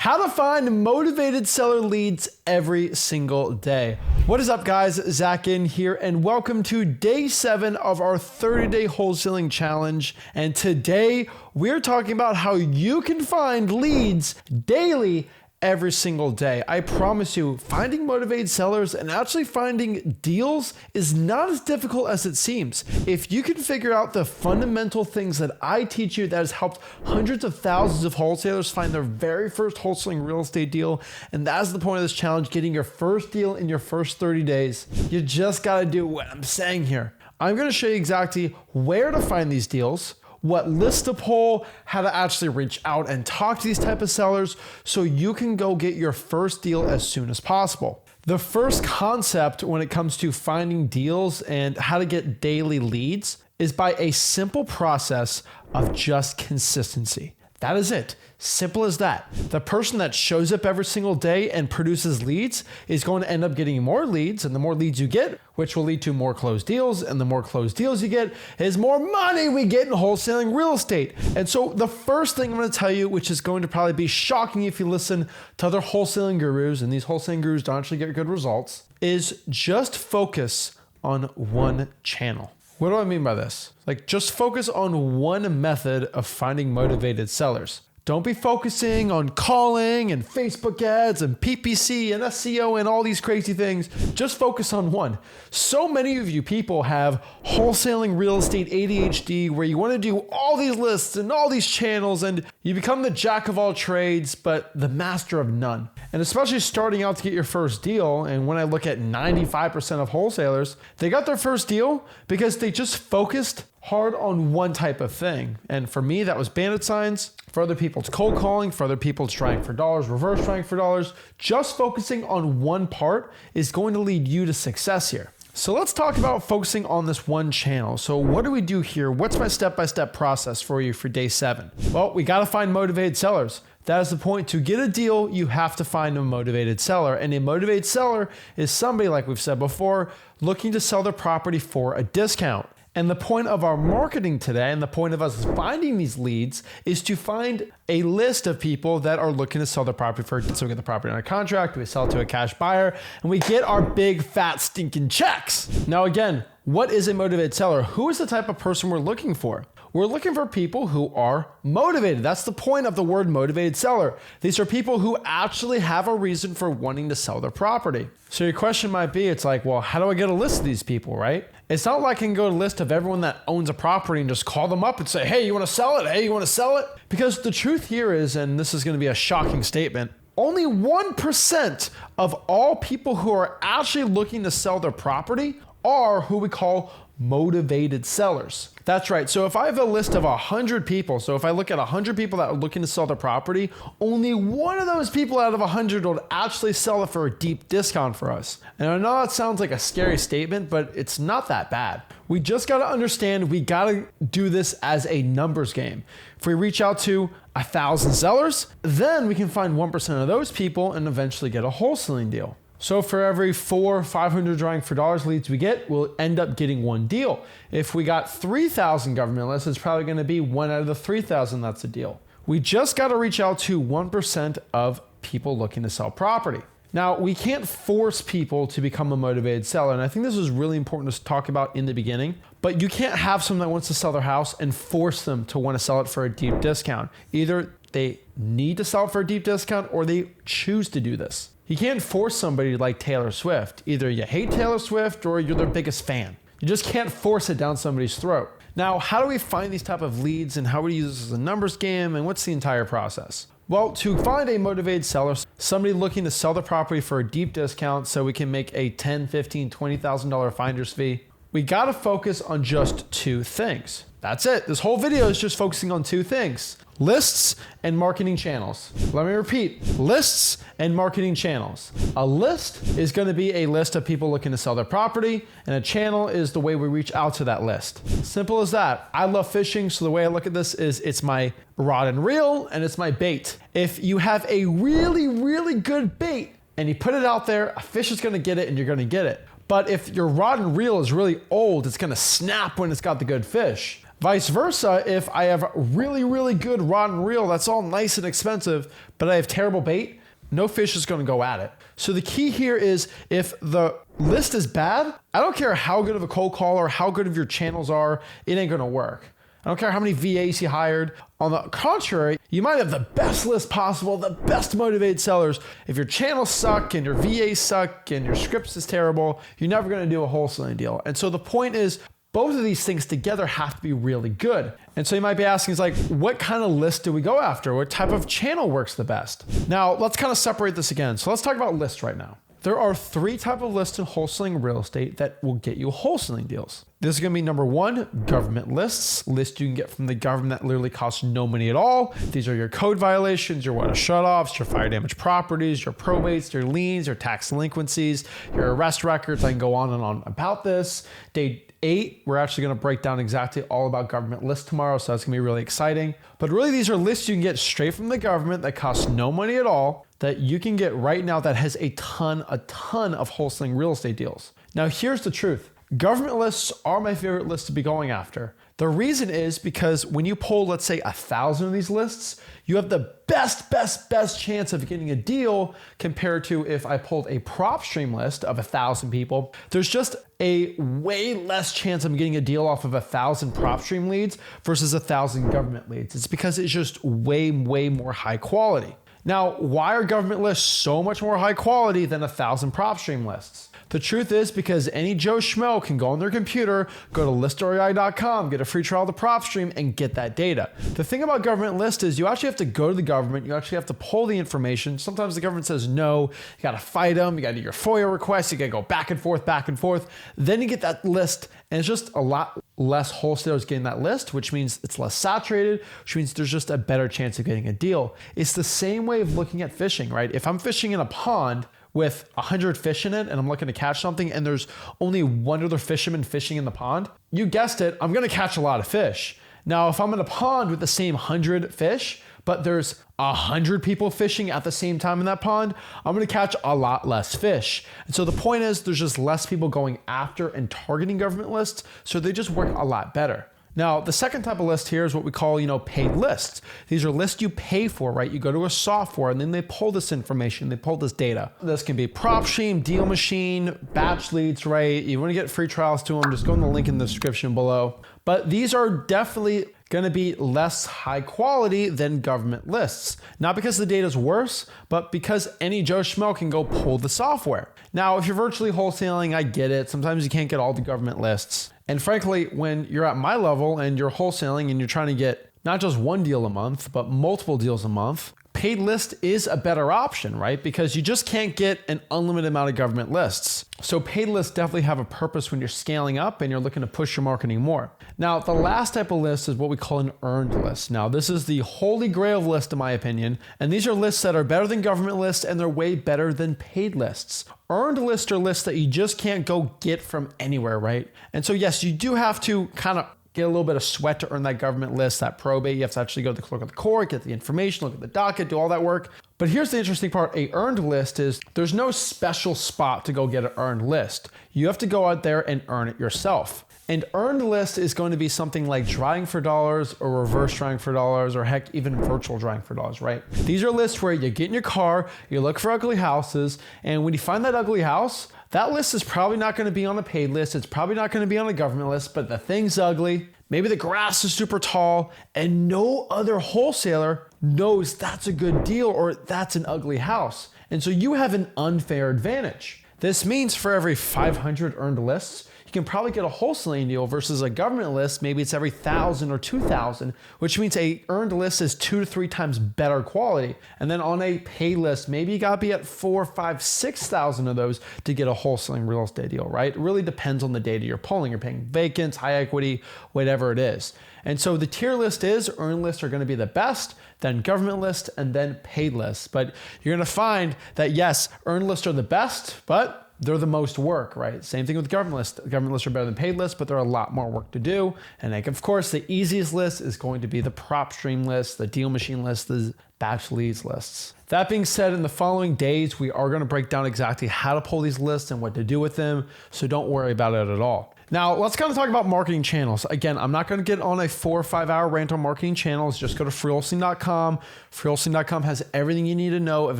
How to find motivated seller leads every single day. What is up, guys? Zach in here, and welcome to day 7 of our 30-day wholesaling challenge. And today we're talking about how you can find leads daily every single day. I promise you, finding motivated sellers and actually finding deals is not as difficult as it seems. If you can figure out the fundamental things that I teach you, that has helped hundreds of thousands of wholesalers find their very first wholesaling real estate deal. And that's the point of this challenge, getting your first deal in your first 30 days. You just got to do what I'm saying here. I'm going to show you exactly where to find these deals, what list to pull, how to actually reach out and talk to these type of sellers so you can go get your first deal as soon as possible. The first concept when it comes to finding deals and how to get daily leads is by a simple process of just consistency. That is it. Simple as that. The person that shows up every single day and produces leads is going to end up getting more leads, and the more leads you get, which will lead to more closed deals, and the more closed deals you get is more money we get in wholesaling real estate. And so the first thing I'm going to tell you, which is going to probably be shocking if you listen to other wholesaling gurus, and these wholesaling gurus don't actually get good results, is just focus on one channel. What do I mean by this? Like, just focus on one method of finding motivated sellers. Don't be focusing on calling and Facebook ads and PPC and SEO and all these crazy things. Just focus on one. So many of you people have wholesaling real estate ADHD where you want to do all these lists and all these channels, and you become the jack of all trades, but the master of none. And especially starting out to get your first deal. And when I look at 95% of wholesalers, they got their first deal because they just focused hard on one type of thing. And for me, that was bandit signs. For other people, it's cold calling. For other people, it's trying for dollars, reverse trying for dollars. Just focusing on one part is going to lead you to success here. So let's talk about focusing on this one channel. So what do we do here? What's my step-by-step process for you for day 7? Well, we got to find motivated sellers. That is the point. To get a deal, you have to find a motivated seller. And a motivated seller is somebody, like we've said before, looking to sell their property for a discount. And the point of our marketing today, and the point of us finding these leads, is to find a list of people that are looking to sell their property for. So we get the property on a contract, we sell it to a cash buyer, and we get our big, fat, stinking checks. Now again, what is a motivated seller? Who is the type of person we're looking for? We're looking for people who are motivated. That's the point of the word motivated seller. These are people who actually have a reason for wanting to sell their property. So your question might be, it's like, well, how do I get a list of these people, right? It's not like I can go to a list of everyone that owns a property and just call them up and say, hey, you want to sell it? Hey, you want to sell it? Because the truth here is, and this is going to be a shocking statement, only 1% of all people who are actually looking to sell their property are who we call motivated sellers. That's right. So if I have a list of 100 people, so if I look at 100 people that are looking to sell their property, only one of those people out of 100 will actually sell it for a deep discount for us. And I know that sounds like a scary statement, but it's not that bad. We just got to understand we got to do this as a numbers game. If we reach out to 1,000 sellers, then we can find 1% of those people and eventually get a wholesaling deal. So for every 500 drawing for dollars leads we get, we'll end up getting one deal. If we got 3,000 government lists, it's probably going to be 1 out of the 3,000 that's a deal. We just got to reach out to 1% of people looking to sell property. Now, we can't force people to become a motivated seller, and I think this is really important to talk about in the beginning, but you can't have someone that wants to sell their house and force them to want to sell it for a deep discount. Either they need to sell it for a deep discount or they choose to do this. You can't force somebody like Taylor Swift. Either you hate Taylor Swift or you're their biggest fan. You just can't force it down somebody's throat. Now, how do we find these type of leads, and how would you use this as a numbers game, and what's the entire process? Well, to find a motivated seller, somebody looking to sell the property for a deep discount so we can make a $10,000, $15,000, $20,000 finder's fee, we got to focus on just 2 things. That's it. This whole video is just focusing on 2 things: lists and marketing channels. Let me repeat: lists and marketing channels. A list is going to be a list of people looking to sell their property, and a channel is the way we reach out to that list. Simple as that. I love fishing, so the way I look at this is it's my rod and reel and it's my bait. If you have a really, really good bait and you put it out there, a fish is going to get it and you're going to get it. But if your rod and reel is really old, it's going to snap when it's got the good fish. Vice versa, if I have really, really good rod and reel, that's all nice and expensive, but I have terrible bait, no fish is going to go at it. So the key here is if the list is bad, I don't care how good of a cold call or how good of your channels are, it ain't going to work. I don't care how many VAs you hired. On the contrary, you might have the best list possible, the best motivated sellers. If your channels suck and your VAs suck and your scripts is terrible, you're never going to do a wholesaling deal. And so the point is, both of these things together have to be really good. And so you might be asking, is like, what kind of list do we go after? What type of channel works the best? Now, let's kind of separate this again. So let's talk about lists right now. There are 3 types of lists in wholesaling real estate that will get you wholesaling deals. This is going to be number 1, government lists. Lists you can get from the government that literally cost no money at all. These are your code violations, your water shutoffs, your fire damage properties, your probates, your liens, your tax delinquencies, your arrest records. I can go on and on about this. Day 8, we're actually going to break down exactly all about government lists tomorrow, so that's going to be really exciting. But really, these are lists you can get straight from the government that cost no money at all, that you can get right now that has a ton of wholesaling real estate deals. Now, here's the truth. Government lists are my favorite list to be going after. The reason is because when you pull, let's say, 1,000 of these lists, you have the best chance of getting a deal compared to if I pulled a prop stream list of 1,000 people. There's just a way less chance of getting a deal off of 1,000 prop stream leads versus 1,000 government leads. It's because it's just way more high quality. Now, why are government lists so much more high quality than 1,000 prop stream lists? The truth is because any Joe Schmo can go on their computer, go to listREI.com, get a free trial of the prop stream, and get that data. The thing about government lists is you actually have to go to the government, you actually have to pull the information. Sometimes the government says no, you gotta fight them, you gotta do your FOIA requests, you gotta go back and forth. Then you get that list, and it's just a lot less wholesalers getting that list, which means it's less saturated, which means there's just a better chance of getting a deal. It's the same way of looking at fishing, right? If I'm fishing in a pond with 100 fish in it and I'm looking to catch something and there's only one other fisherman fishing in the pond, you guessed it, I'm gonna catch a lot of fish. Now, if I'm in a pond with the same 100 fish, but there's 100 people fishing at the same time in that pond, I'm gonna catch a lot less fish. And so the point is there's just less people going after and targeting government lists, so they just work a lot better. Now, the second type of list here is what we call, paid lists. These are lists you pay for, right? You go to a software and then they pull this information, they pull this data. This can be Prop Stream, Deal Machine, batch leads, right? You want to get free trials to them, just go in the link in the description below. But these are definitely going to be less high quality than government lists. Not because the data is worse, but because any Joe Schmo can go pull the software. Now, if you're virtually wholesaling, I get it. Sometimes you can't get all the government lists. And frankly, when you're at my level and you're wholesaling and you're trying to get not just one deal a month, but multiple deals a month, paid list is a better option, right? Because you just can't get an unlimited amount of government lists. So paid lists definitely have a purpose when you're scaling up and you're looking to push your marketing more. Now, the last type of list is what we call an earned list. Now, this is the holy grail of list, in my opinion. And these are lists that are better than government lists and they're way better than paid lists. Earned lists are lists that you just can't go get from anywhere, right? And so yes, you do have to kind of get a little bit of sweat to earn that government list, that probate. You have to actually go to the clerk of the court, get the information, look at the docket, do all that work. But here's the interesting part. A earned list is there's no special spot to go get an earned list. You have to go out there and earn it yourself. An earned list is going to be something like drawing for dollars or reverse drawing for dollars or heck, even virtual drawing for dollars, right? These are lists where you get in your car, you look for ugly houses, and when you find that ugly house, that list is probably not going to be on a paid list. It's probably not going to be on a government list, but the thing's ugly. Maybe the grass is super tall and no other wholesaler knows that's a good deal or that's an ugly house. And so you have an unfair advantage. This means for every 500 earned lists, you can probably get a wholesaling deal versus a government list. Maybe it's every 1,000 or 2,000, which means a earned list is 2 to 3 times better quality. And then on a pay list, maybe you got to be at 4, 5, 6,000 of those to get a wholesaling real estate deal, right? It really depends on the data you're pulling. You're paying vacants, high equity, whatever it is. And so the tier list is earned lists are going to be the best, then government list, and then paid lists. But you're going to find that yes, earned lists are the best, but they're the most work, right? Same thing with government lists. Government lists are better than paid lists, but they're a lot more work to do. And like, of course, the easiest list is going to be the prop stream list, the deal machine list, the batch leads lists. That being said, in the following days, we are going to break down exactly how to pull these lists and what to do with them. So don't worry about it at all. Now, let's kind of talk about marketing channels. Again, I'm not going to get on a 4 or 5 hour rant on marketing channels. Just go to freewholesaling.com. Freewholesaling.com has everything you need to know of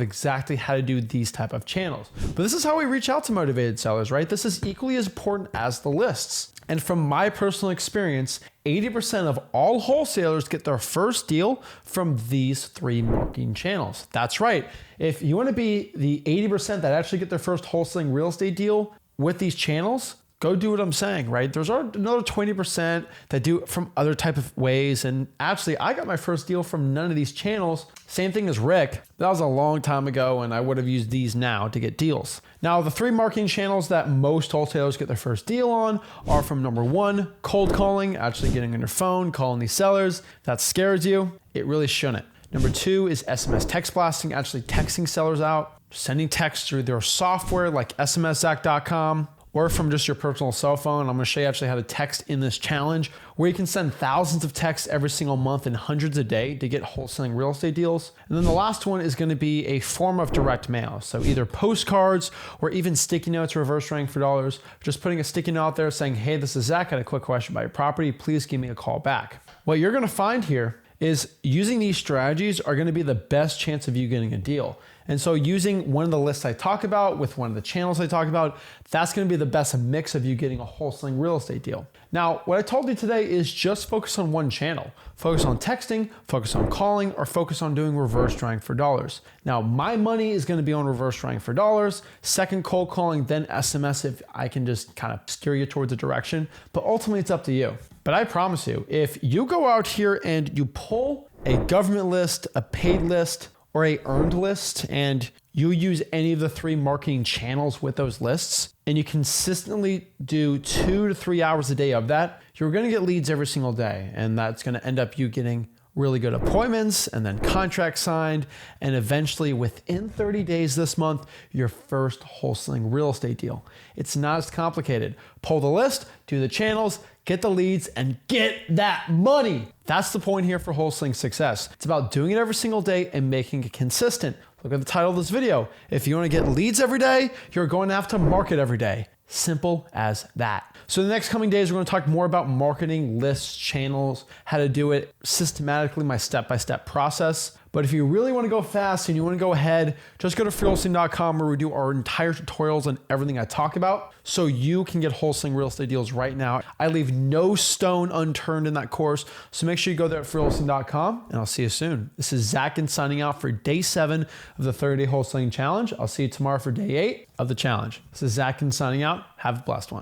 exactly how to do these type of channels. But this is how we reach out to motivated sellers, right? This is equally as important as the lists. And from my personal experience, 80% of all wholesalers get their first deal from these 3 marketing channels. That's right. If you want to be the 80% that actually get their first wholesaling real estate deal with these channels, go do what I'm saying, right? There's another 20% that do it from other type of ways. And actually, I got my first deal from none of these channels. Same thing as Rick. That was a long time ago, and I would have used these now to get deals. Now, the 3 marketing channels that most wholesalers get their first deal on are from number 1, cold calling, actually getting on your phone, calling these sellers. If that scares you, it really shouldn't. Number 2 is SMS text blasting, actually texting sellers out, sending texts through their software like smszack.com. Or from just your personal cell phone. I'm gonna show you actually how to text in this challenge, where you can send thousands of texts every single month and hundreds a day to get wholesaling real estate deals. And then the last one is gonna be a form of direct mail. So either postcards or even sticky notes reverse rank for dollars. Just putting a sticky note out there saying, hey, this is Zach, I had a quick question about your property. Please give me a call back. What you're gonna find here is using these strategies are gonna be the best chance of you getting a deal. And so using one of the lists I talk about with one of the channels I talk about, that's gonna be the best mix of you getting a wholesaling real estate deal. Now, what I told you today is just focus on one channel. Focus on texting, focus on calling, or focus on doing reverse rank for dollars. Now, my money is gonna be on reverse rank for dollars, second cold calling, then SMS if I can just kind of steer you towards a direction. But ultimately, it's up to you. But I promise you, if you go out here and you pull a government list, a paid list, or a earned list, and you use any of the 3 marketing channels with those lists, and you consistently do 2 to 3 hours a day of that, you're gonna get leads every single day. And that's gonna end up you getting really good appointments and then contracts signed. And eventually within 30 days this month, your first wholesaling real estate deal. It's not as complicated. Pull the list, do the channels, get the leads, and get that money. That's the point here for wholesaling success. It's about doing it every single day and making it consistent. Look at the title of this video. If you want to get leads every day, you're going to have to market every day. Simple as that. So in the next coming days, we're going to talk more about marketing, lists, channels, how to do it systematically, my step-by-step process. But if you really want to go fast and you want to go ahead, just go to freewholesaling.com where we do our entire tutorials on everything I talk about so you can get wholesaling real estate deals right now. I leave no stone unturned in that course. So make sure you go there at freewholesaling.com and I'll see you soon. This is Zach and signing out for day 7 of the 30-day wholesaling challenge. I'll see you tomorrow for day 8 of the challenge. This is Zach and signing out. Have a blessed one.